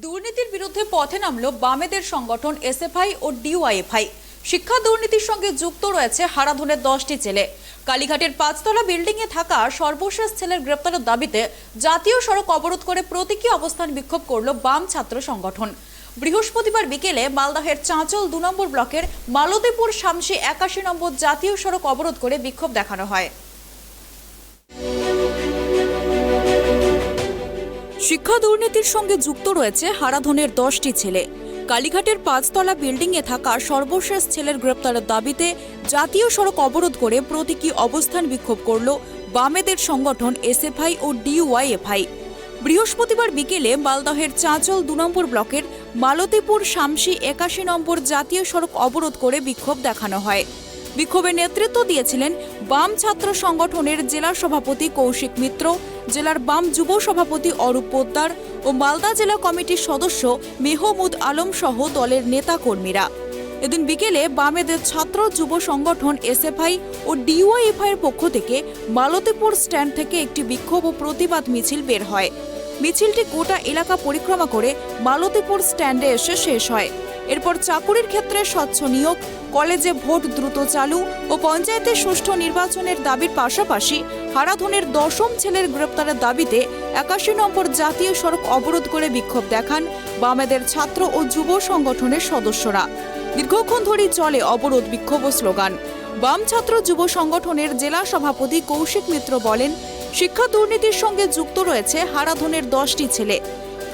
দুর্নীতির বিরুদ্ধে পথে নামল বামেদের সংগঠন এসএফআই ও ডিওয়াইএফআই। শিক্ষা দুর্নীতির সঙ্গে যুক্ত রয়েছে হারাধনের 10টি ছেলে। কালীঘাটের 5তলা বিল্ডিংয়ে থাকা সর্বশেষ ছেলের গ্রেপ্তারের দাবিতে জাতীয় সড়ক অবরোধ করে প্রতীকী অবস্থান বিক্ষোভ করল বাম ছাত্র সংগঠন। বৃহস্পতিবার বিকেলে মালদহের চাঁচল 2 নম্বর ব্লকের মালতীপুর শামসি 81 নম্বর জাতীয় সড়ক অবরোধ করে বিক্ষোভ দেখানো হয়। শিক্ষা দুর্নীতির সঙ্গে যুক্ত রয়েছে হারাধনের 10টি ছেলে। কালীঘাটের 5তলা বিল্ডিংয়ে থাকা সর্বশেষ ছেলের গ্রেপ্তারের দাবিতে জাতীয় সড়ক অবরোধ করে প্রতীকী অবস্থান বিক্ষোভ করল বামেদের সংগঠন এসএফআই ও ডিওয়াইএফআই। বৃহস্পতিবার বিকেলে মালদহের চাঁচল 2 নম্বর ব্লকের মালতীপুর শামসি 81 নম্বর জাতীয় সড়ক অবরোধ করে বিক্ষোভ দেখানো হয়। বিক্ষোভে নেতৃত্ব দিয়েছিলেন বাম ছাত্র সংগঠনের জেলা সভাপতি কৌশিক মিত্র, জেলার বাম যুব সভাপতি অরূপ পোদ্দার ও মালদা জেলা কমিটির সদস্য মেহমুদ আলম সহ দলের নেতা কর্মীরা। এদিন বিকেলে বামেদের ছাত্র যুব সংগঠন এসএফআই ও ডিওয়াইএফআই এর পক্ষ থেকে মালতীপুর স্ট্যান্ড থেকে একটি বিক্ষোভ ও প্রতিবাদ মিছিল বের হয়। মিছিলটি গোটা এলাকা পরিক্রমা করে মালতীপুর স্ট্যান্ডে এসে শেষ হয়। এরপর চাকুরির ক্ষেত্রে স্বচ্ছ নিয়োগ, কলেজে ভোট দ্রুত চালু ও পঞ্চায়েতে সুষ্ঠু নির্বাচনের দাবির পাশাপাশি হারাধনের 10ম ছেলের গ্রেপ্তারের দাবিতে 81 নম্বর জাতীয় সড়ক অবরোধ করে বিক্ষোভ দেখান বামেদের ছাত্র ও যুব সংগঠনের সদস্যরা। দীর্ঘক্ষণ ধরে চলে অবরোধ, বিক্ষোভ ও স্লোগান। বাম ছাত্র যুব সংগঠনের জেলা সভাপতি কৌশিক মিত্র বলেন, শিক্ষা দুর্নীতির সঙ্গে যুক্ত রয়েছে হারাধনের 10টি ছেলে।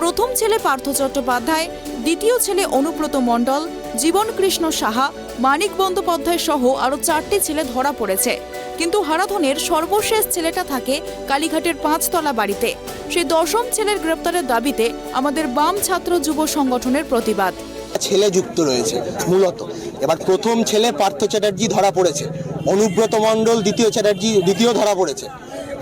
প্রথম ছেলে পার্থ চট্টোপাধ্যায়, দ্বিতীয় ছেলে অনুব্রত মণ্ডল, জীবন কৃষ্ণ সাহা, মানিক বন্দ্যোপাধ্যায় সহ আরও 4টি ছেলে ধরা পড়েছে। কিন্তু হারাধনের সর্বশেষ ছেলেটা থাকে কালীঘাটের 5তলা বাড়িতে। সেই 10ম ছেলের গ্রেপ্তারের দাবিতে আমাদের বাম ছাত্র যুব সংগঠনের প্রতিবাদ। ছেলে যুক্ত রয়েছে মূলত। এবার প্রথম ছেলে পার্থ চ্যাটার্জি ধরা পড়েছে, অনুব্রত মণ্ডল দ্বিতীয় ধরা পড়েছে,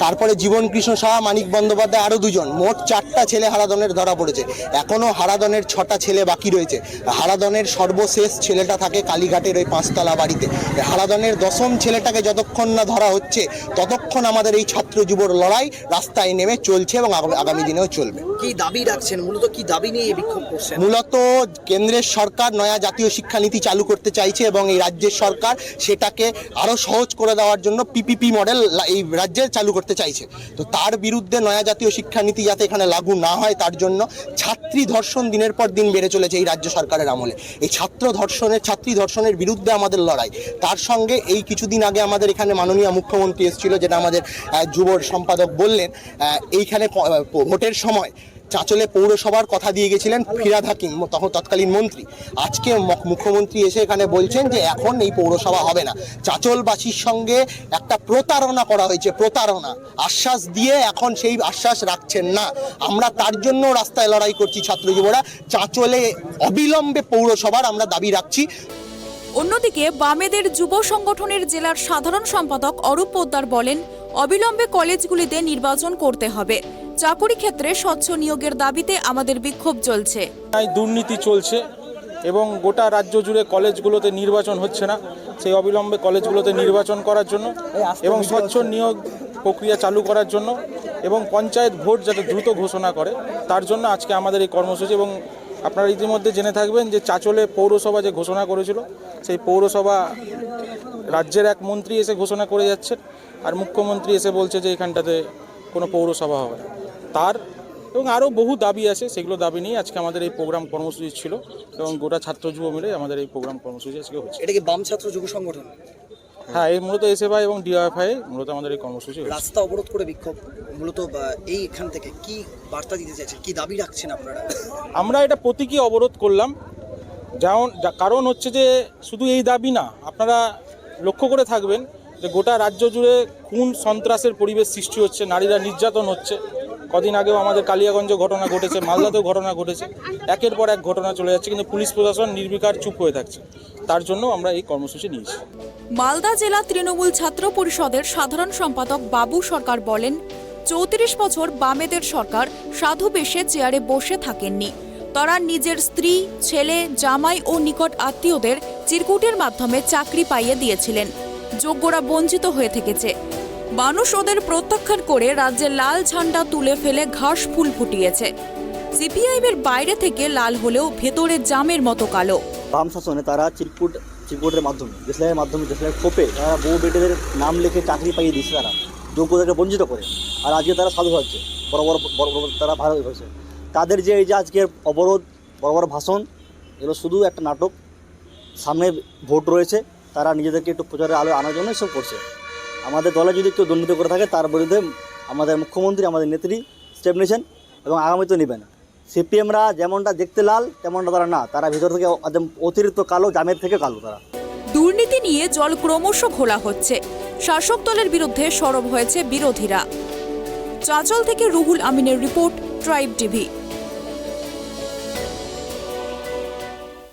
তারপরে জীবন কৃষ্ণ সাহা, মানিক বন্দ্যোপাধ্যায় আরও 2জন, মোট 4টা ছেলে হারাধনের ধরা পড়েছে। এখনও হারাধনের 6টা ছেলে বাকি রয়েছে। হারাধনের সর্বশেষ ছেলেটা থাকে কালীঘাটের ওই 5তলা বাড়িতে। হারাধনের 10ম ছেলেটাকে যতক্ষণ না ধরা হচ্ছে ততক্ষণ আমাদের এই ছাত্র যুবর লড়াই রাস্তায় নেমে চলছে এবং আগামী দিনেও চলবে। কি দাবি রাখছেন, মূলত কি দাবি নিয়ে এই বিক্ষোভ করছেন? মূলত কেন্দ্রের সরকার নয়া জাতীয় শিক্ষানীতি চালু করতে চাইছে এবং এই রাজ্যের সরকার সেটাকে আরও সহজ করে দেওয়ার জন্য পিপিপি মডেল এই রাজ্যে চালু করতে চাইছে। তো তার বিরুদ্ধে নয়া জাতীয় শিক্ষানীতি যাতে এখানে লাগু না হয় তার জন্য ছাত্রী ধর্ষণ দিনের পর দিন বেড়ে চলেছে এই রাজ্য সরকারের আমলে। এই ছাত্রী ধর্ষণের বিরুদ্ধে আমাদের লড়াই। তার সঙ্গে এই কিছুদিন আগে আমাদের এখানে মাননীয় মুখ্যমন্ত্রী এসেছিল, যেটা আমাদের যুব সম্পাদক বললেন, এইখানে ভোটের সময় চাঁচলে পৌরসভার কথা দিয়ে গেছিলেন ফিরহাদ হাকিম, তখন তৎকালীন মন্ত্রী। আজকে মুখ্যমন্ত্রী এসে এখানে বলছেন যে এখন এই পৌরসভা হবে না। চাঁচলবাসীর সঙ্গে একটা প্রতারণা করা হয়েছে, প্রতারণা আশ্বাস দিয়ে এখন সেই আশ্বাস রাখছেন না। আমরা তার জন্য রাস্তায় লড়াই করছি ছাত্র যুবরা। চাঁচলে অবিলম্বে পৌরসভার আমরা দাবি রাখছি। অন্যদিকে বামেদের যুব সংগঠনের জেলার সাধারণ সম্পাদক অরূপ পোদ্দার বলেন, অবিলম্বে কলেজগুলিতে নির্বাচন করতে হবে। চাকরি ক্ষেত্রে স্বচ্ছ নিয়োগের দাবিতে আমাদের বিক্ষোভ চলছে। দুর্নীতি চলছে এবং গোটা রাজ্য জুড়ে কলেজগুলোতে নির্বাচন হচ্ছে না। সেই অবিলম্বে কলেজগুলোতে নির্বাচন করার জন্য এবং স্বচ্ছ নিয়োগ প্রক্রিয়া চালু করার জন্য এবং পঞ্চায়েত ভোট যাতে দ্রুত ঘোষণা করে তার জন্য আজকে আমাদের এই কর্মসূচি। এবং আপনারা ইতিমধ্যে জেনে থাকবেন যে চাঁচলে পৌরসভা যে ঘোষণা করেছিল, সেই পৌরসভা রাজ্যের এক মন্ত্রী এসে ঘোষণা করে যাচ্ছেন, আর মুখ্যমন্ত্রী এসে বলছে যে এখানটাতে কোনো পৌরসভা হবে না। তার এবং আরও বহু দাবি আছে, সেগুলো দাবি নিয়ে আজকে আমাদের এই প্রোগ্রাম কর্মসূচি ছিল এবং গোটা ছাত্র যুব মিলে আমাদের এই প্রোগ্রাম কর্মসূচি আজকে হচ্ছে। এটা কি বাম ছাত্র যুব সংগঠন? হ্যাঁ, এই মূলত এসএফআই এবং ডিওয়াইএফআই মূলত আমাদের এই কর্মসূচি। রাস্তা অবরোধ করে বিক্ষোভ মূলত এইখান থেকে কি বার্তা দিতে চাইছেন, কি দাবি রাখছেন আপনারা? আমরা এটা প্রতীকী অবরোধ করলাম, কারণ হচ্ছে যে শুধু এই দাবি না, আপনারা লক্ষ্য করে থাকবেন যে গোটা রাজ্য জুড়ে খুন সন্ত্রাসের পরিবেশ সৃষ্টি হচ্ছে, নারীরা নির্যাতন হচ্ছে। কদিন আগেও আমাদের কালিয়াগঞ্জে ঘটনা ঘটেছে, মালদাতেও ঘটনা ঘটেছে, একের পর এক ঘটনা চলে যাচ্ছে, কিন্তু পুলিশ প্রশাসন নির্বিকার চুপ হয়ে থাকছে। তার জন্য আমরা এই কর্মসূচি নিয়েছি। মালদা জেলা তৃণমূল ছাত্র পরিষদের সাধারণ সম্পাদক বাবু সরকার বলেন, 34 বছর বামেদের সরকার সাধু বেশে চেয়ারে বসে থাকেননি। তারা নিজের স্ত্রী, ছেলে, জামাই ও নিকট আত্মীয়দের চিরকুটের মাধ্যমে চাকরি পাইয়ে দিয়েছিলেন। যোগ্যরা বঞ্চিত হয়ে থেকেছে। মানুষ ওদের প্রত্যাখ্যান করে রাজ্যে লাল ঝান্ডা তুলে ফেলে ঘাস ফুল ফুটিয়েছে। সিপিআইএমের বাইরে থেকে লাল হলেও ভেতরে জামের মতো কালো। বাম শাসনে তারা চিরকুটের মাধ্যমে দেশের খোপে তারা বউ বেটেদের নাম লিখে চাকরি পাইয়ে দিচ্ছে, তারা যোগ্যতাকে বঞ্চিত করে। আর আজকে তারা সাধু হচ্ছে, বড় বড় তারা ভালো হয়েছে। তাদের যে এই যে আজকের অবরোধ, বড় বড় ভাষণ, এগুলো শুধু একটা নাটক। সামনে ভোট রয়েছে, তারা নিজেদেরকে একটু প্রচারের আলো আনার জন্য এসব করছে। আমাদের দলে যদি কেউ দুর্নীতি করে থাকে তার বিরুদ্ধে আমাদের মুখ্যমন্ত্রী, আমাদের নেত্রী স্টেপ নিয়েছেন এবং আগামীতেও নেবেন। সিপিএমরা যেমনটা দেখতে লাল তেমনটা তারা না, তারা ভিতর থেকে অতিরিক্ত কালো, জামের থেকে কালো তারা। দুর্নীতি নিয়ে জল ক্রমশ ঘোলা হচ্ছে, শাসক দলের বিরুদ্ধে সরব হয়েছে বিরোধীরা। চাঁচল থেকে রুহুল আমিনের রিপোর্ট, ট্রাইব টিভি।